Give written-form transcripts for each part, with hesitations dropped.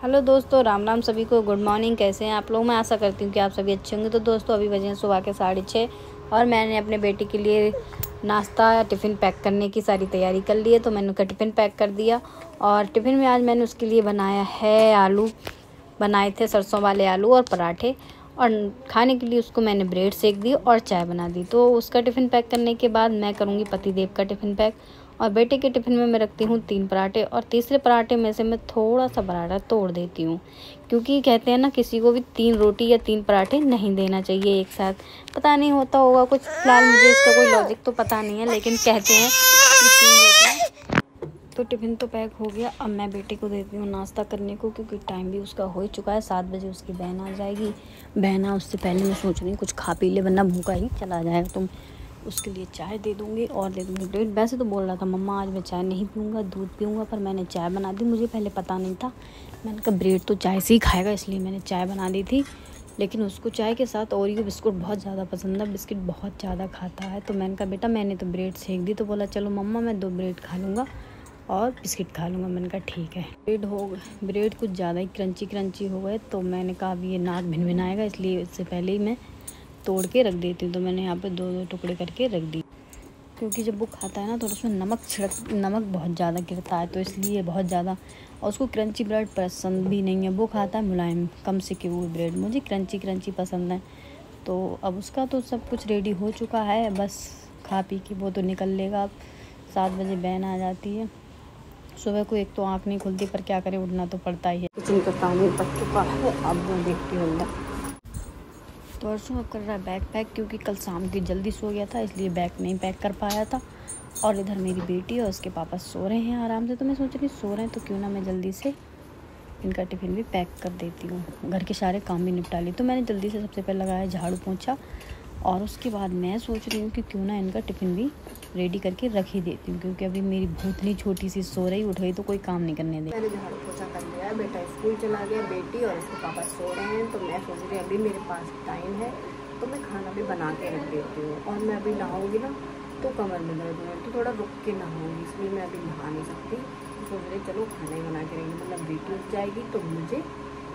Hello दोस्तों, राम राम सभी को। Good morning. कैसे हैं आप लोग? मैं आशा करती हूँ कि आप सभी अच्छे होंगे। तो दोस्तों अभी बजे हैं सुबह के 6:30 और मैंने अपने बेटे के लिए नाश्ता या टिफ़िन पैक करने की सारी तैयारी कर ली है। तो मैंने उसका टिफ़िन पैक कर दिया और टिफ़िन में आज मैंने उसके लिए बनाया है आलू, बनाए थे सरसों वाले आलू और पराठे। और खाने के लिए उसको मैंने ब्रेड सेक दी और चाय बना दी। तो उसका टिफ़िन पैक करने के बाद मैं करूँगी पतिदेव का टिफ़िन पैक। और बेटे के टिफ़िन में मैं रखती हूँ 3 पराठे और तीसरे पराठे में से मैं थोड़ा सा पराठा तोड़ देती हूँ, क्योंकि कहते हैं ना किसी को भी 3 रोटी या 3 पराठे नहीं देना चाहिए एक साथ। पता नहीं होता होगा कुछ, फिलहाल मुझे इसका कोई लॉजिक तो पता नहीं है, लेकिन कहते हैं कि 3 रोटियाँ। तो टिफ़िन तो पैक हो गया। अब मैं बेटे को देती हूँ नाश्ता करने को, क्योंकि टाइम भी उसका हो ही चुका है। 7 बजे उसकी बहन आ जाएगी। बहन आ उससे पहले मैं सोच रही हूँ कुछ खा पी ले, वरना भूखा ही चला जाएगा। तो उसके लिए चाय दे दूँगी और दे दूँगी ब्रेड। वैसे तो बोल रहा था मम्मा आज मैं चाय नहीं पीऊँगा, दूध पीऊँगा, पर मैंने चाय बना दी। मुझे पहले पता नहीं था, मैंने कहा ब्रेड तो चाय से ही खाएगा, इसलिए मैंने चाय बना दी थी। लेकिन उसको चाय के साथ ओरियो बिस्कुट बहुत ज़्यादा पसंद है, बिस्किट बहुत ज़्यादा खाता है। तो मैंने कहा बेटा मैंने तो ब्रेड सेक दी। तो बोला चलो मम्मा मैं 2 ब्रेड खा लूँगा और बिस्किट खा लूँगा। मैंने कहा ठीक है। ब्रेड कुछ ज़्यादा ही क्रंची हो गए, तो मैंने कहा अब ये नाक भिनभिनाएगा, इसलिए इससे पहले ही मैं तोड़ के रख देती हूँ। तो मैंने यहाँ पे 2-2 टुकड़े करके रख दी, क्योंकि जब वो खाता है ना तो उसमें नमक बहुत ज़्यादा गिरता है, तो इसलिए बहुत ज़्यादा। और उसको क्रंची ब्रेड पसंद भी नहीं है, वो खाता है मुलायम कम सिके हुए ब्रेड। मुझे क्रंची पसंद है। तो अब उसका तो सब कुछ रेडी हो चुका है, बस खा पी के वो तो निकल लेगा। अब 7 बजे बहन आ जाती है। सुबह को एक तो आँख नहीं खुलती, पर क्या करें, उठना तो पड़ता ही है। किचन का काम ही पक चुका है, अब वो देखती हूँ अंदर। तो अर्शु अब कर रहा है बैग पैक, क्योंकि कल शाम की जल्दी सो गया था, इसलिए बैग नहीं पैक कर पाया था। और इधर मेरी बेटी और उसके पापा सो रहे हैं आराम से। तो मैं सोच रही सो रहे हैं तो क्यों ना मैं जल्दी से इनका टिफ़िन भी पैक कर देती हूँ, घर के सारे काम भी निपटा ली। तो मैंने जल्दी से सबसे पहले लगाया झाड़ू पोंछा, और उसके बाद मैं सोच रही हूँ कि क्यों ना इनका टिफ़िन भी रेडी करके रख ही देती हूँ, क्योंकि अभी मेरी भूतनी छोटी सी सो रही, उठ गई तो कोई काम नहीं करने दे। मैंने झाड़ू पोछा कर लिया, बेटा स्कूल चला गया, बेटी और उसके पापा सो रहे हैं। तो मैं सोच रही अभी मेरे पास टाइम है तो मैं खाना भी बना के रख देती हूँ। और मैं अभी नहाऊँगी ना तो कमर में दर्द है, तो थोड़ा रुक के नहाऊँगी, इसलिए मैं अभी नहा नहीं सकती। तो सोच रही चलो खाना ही बना के रहेंगे, मतलब बेटी उठ जाएगी तो मुझे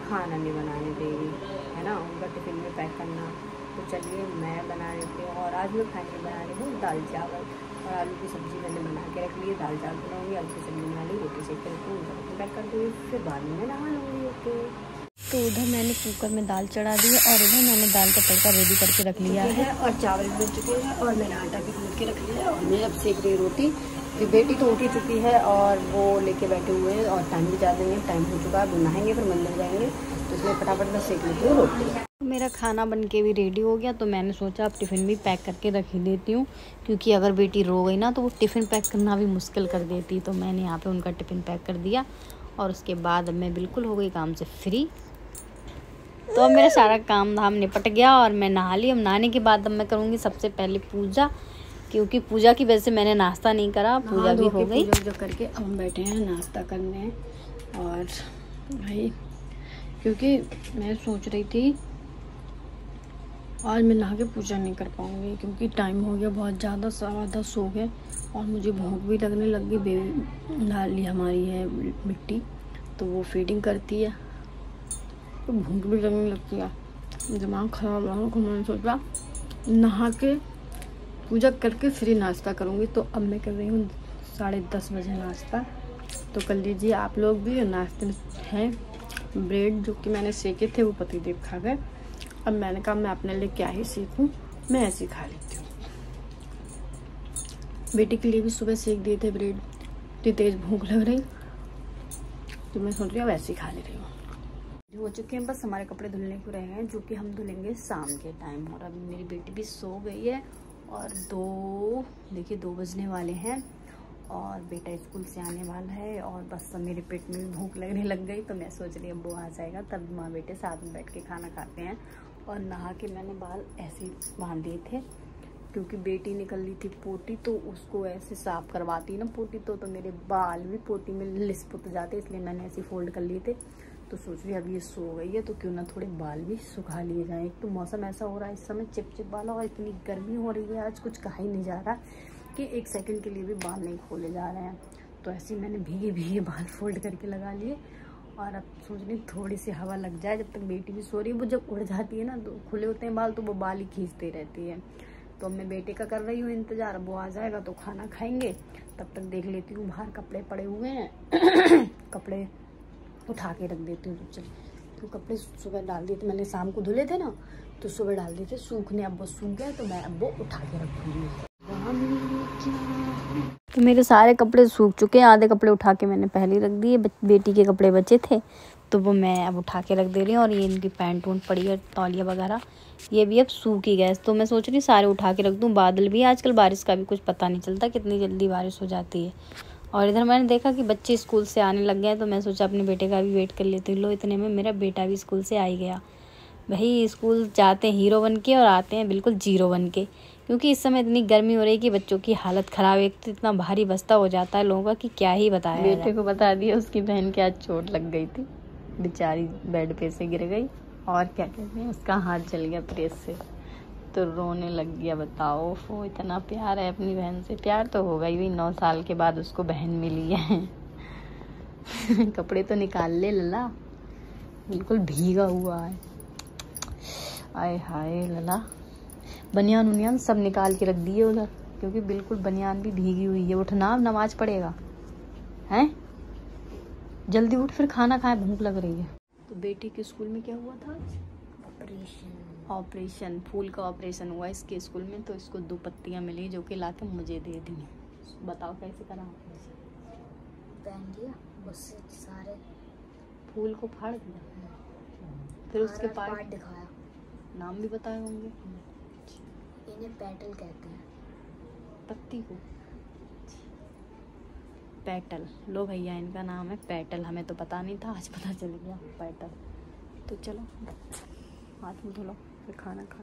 खाना नहीं बनाने देगी, है ना, उनका टिफ़िन में पैक करना। तो चलिए मैं बना लेती हूँ। और आज मैं खाने बना रही हूँ दाल चावल और आलू की सब्ज़ी मैंने बना के रख ली है। दाल चावल बनाऊँगी, आलू की सब्ज़ी बना ली, रोटी सेक के रखूँगी, उनका टिफ़िन पैक कर दूँगी, फिर बाद में मैं नहा लूँगी। ओके। तो उधर मैंने कुकर में दाल चढ़ा दी है और इधर मैंने दाल का तड़का रेडी करके रख लिया है और चावल बन चुके हैं और मैंने आटा भी गूँथ के रख लिया है। और मैं अब सेक रही रोटी। फिर बेटी तो उठी चुकी है और वो लेके बैठे हुए हैं और टाइम भी ज़्यादा नहीं है, टाइम हो चुका है। अब नहाएंगे फिर मंदिर जाएंगे, तो इसलिए फटाफट मैं सेक लेती हूँ रोटी। मेरा खाना बन के भी रेडी हो गया, तो मैंने सोचा अब टिफ़िन भी पैक करके रख ही देती हूँ, क्योंकि अगर बेटी रो गई ना तो वो टिफ़िन पैक करना भी मुश्किल कर देती। तो मैंने यहाँ पे उनका टिफ़िन पैक कर दिया और उसके बाद अब मैं बिल्कुल हो गई काम से फ्री। तो अब मेरा सारा काम धाम निपट गया और मैं नहा ली। अब नहाने के बाद अब मैं करूँगी सबसे पहले पूजा, क्योंकि पूजा की वजह से मैंने नाश्ता नहीं करा। पूजा भी हो गई, पूजा करके अब हम बैठे हैं नाश्ता करने। और भाई क्योंकि मैं सोच रही थी आज मैं नहा के पूजा नहीं कर पाऊँगी, क्योंकि टाइम हो गया बहुत ज़्यादा, 10:15 हो गए और मुझे भूख भी लगने लग गई। बेबी लाली हमारी है मिट्टी, तो वो फीडिंग करती है, तो भूख भी लगने लगती है, दिमाग ख़राब रहा। तो मैंने सोचा नहा के पूजा करके फिर नाश्ता करूँगी। तो अब मैं कर रही हूँ 10:30 बजे नाश्ता। तो कर लीजिए आप लोग भी। नाश्ते में है ब्रेड, जो कि मैंने सेके थे, वो पतिदेव खा गए। अब मैंने कहा मैं अपने लिए क्या ही सीखूं, मैं ऐसे ही खा लेती हूँ। बेटी के लिए भी सुबह सेक दिए थे ब्रेड, इतनी तेज़ भूख लग रही तो मैं सोच रही हूँ वैसे ही खा ले रही हूँ। हो चुके हैं, बस हमारे कपड़े धुलने को रह गए हैं, जो कि हम धुलेंगे शाम के टाइम। और अभी मेरी बेटी भी सो गई है और 2 बजने वाले हैं और बेटा स्कूल से आने वाला है। और बस मेरे पेट में भी भूख लगने लग गई, तो मैं सोच रही हूँ अब वो आ जाएगा तब माँ बेटे साथ में बैठ के खाना खाते हैं। और नहा के मैंने बाल ऐसे ही बांध दिए थे, क्योंकि बेटी निकल ली थी पोटी, तो उसको ऐसे साफ करवाती ना पोटी, तो मेरे बाल भी पोटी में लिपट जाते, इसलिए मैंने ऐसे फोल्ड कर लिए थे। तो सोच रही अब ये सो गई है तो क्यों ना थोड़े बाल भी सुखा लिए जाएं। एक तो मौसम ऐसा हो रहा है इस समय चिपचिप वाला, और इतनी गर्मी हो रही है आज, कुछ कहा ही नहीं जा रहा कि 1 सेकंड के लिए भी बाल नहीं खोले जा रहे हैं। तो ऐसे ही मैंने भीगे बाल फोल्ड करके लगा लिए और अब सोच रही थोड़ी सी हवा लग जाए जब तक बेटी भी सो रही है। वो जब उड़ जाती है ना तो खुले होते हैं बाल, तो वो बाल ही खींचती रहती है। तो मैं बेटे का कर रही हूँ इंतज़ार, अब वो आ जाएगा तो खाना खाएंगे। तब तक देख लेती हूँ बाहर कपड़े पड़े हुए हैं कपड़े उठा के रख देती हूँ। तो चल, तो कपड़े सुबह डाल दिए थे मैंने, शाम को धुले थे ना तो सुबह डाल दिए थे सूखने। अब वो सूख गया तो मैं अब वो उठा के रखूँगी। तो मेरे सारे कपड़े सूख चुके हैं, आधे कपड़े उठा के मैंने पहले ही रख दिए। बेटी के कपड़े बचे थे तो वो मैं अब उठा के रख दे रही हूँ। और ये इनकी पैंट वूंट पड़ी है, तौलिया वगैरह, ये भी अब सूख ही गए। तो मैं सोच रही सारे उठा के रख दूँ। बादल भी, आजकल बारिश का भी कुछ पता नहीं चलता, कितनी जल्दी बारिश हो जाती है। और इधर मैंने देखा कि बच्चे स्कूल से आने लग गए हैं, तो मैं सोचा अपने बेटे का भी वेट कर लेती हूँ। लो, इतने में मेरा बेटा भी स्कूल से आ ही गया। भाई स्कूल जाते हैं हीरो बन के और आते हैं बिल्कुल जीरो बन के, क्योंकि इस समय इतनी गर्मी हो रही है कि बच्चों की हालत ख़राब है। एक तो इतना भारी बस्ता हो जाता है लोगों का कि क्या ही बताया। बेटे को बता दिया, उसकी बहन के आज चोट लग गई थी, बेचारी बेड पे से गिर गई और क्या कहते हैं उसका हाथ जल गया प्रेस से, तो रोने लग गया। बताओ, वो इतना प्यार है अपनी बहन से। प्यार तो होगा ही, 9 साल के बाद उसको बहन मिली है कपड़े तो निकाल ले लला, बिल्कुल भीगा हुआ है। आय हाय लला, बनियान उनियान सब निकाल के रख दिए उधर, क्योंकि बिल्कुल बनियान भी भीगी हुई है। उठना, नमाज पढ़ेगा हैं, जल्दी उठ फिर खाना खाए, भूख लग रही है। तो बेटी के स्कूल में क्या हुआ था? ऑपरेशन, फूल का ऑपरेशन हुआ इसके स्कूल में। तो इसको 2 पत्तियां मिली जो कि लाके मुझे दे दी। बताओ कैसे करा ऑपरेशन? पहन दिया, उससे सारे फूल को फाड़ दिया, फिर उसके पार्ट दिखाया, नाम भी बताए होंगे। इन्हें पेटल कहते हैं, पत्ती को पेटल। लो भैया, इनका नाम है पेटल, हमें तो पता नहीं था, आज पता चल गया पेटल। तो चलो हाथ मुँह धो लो फिर खाना खा।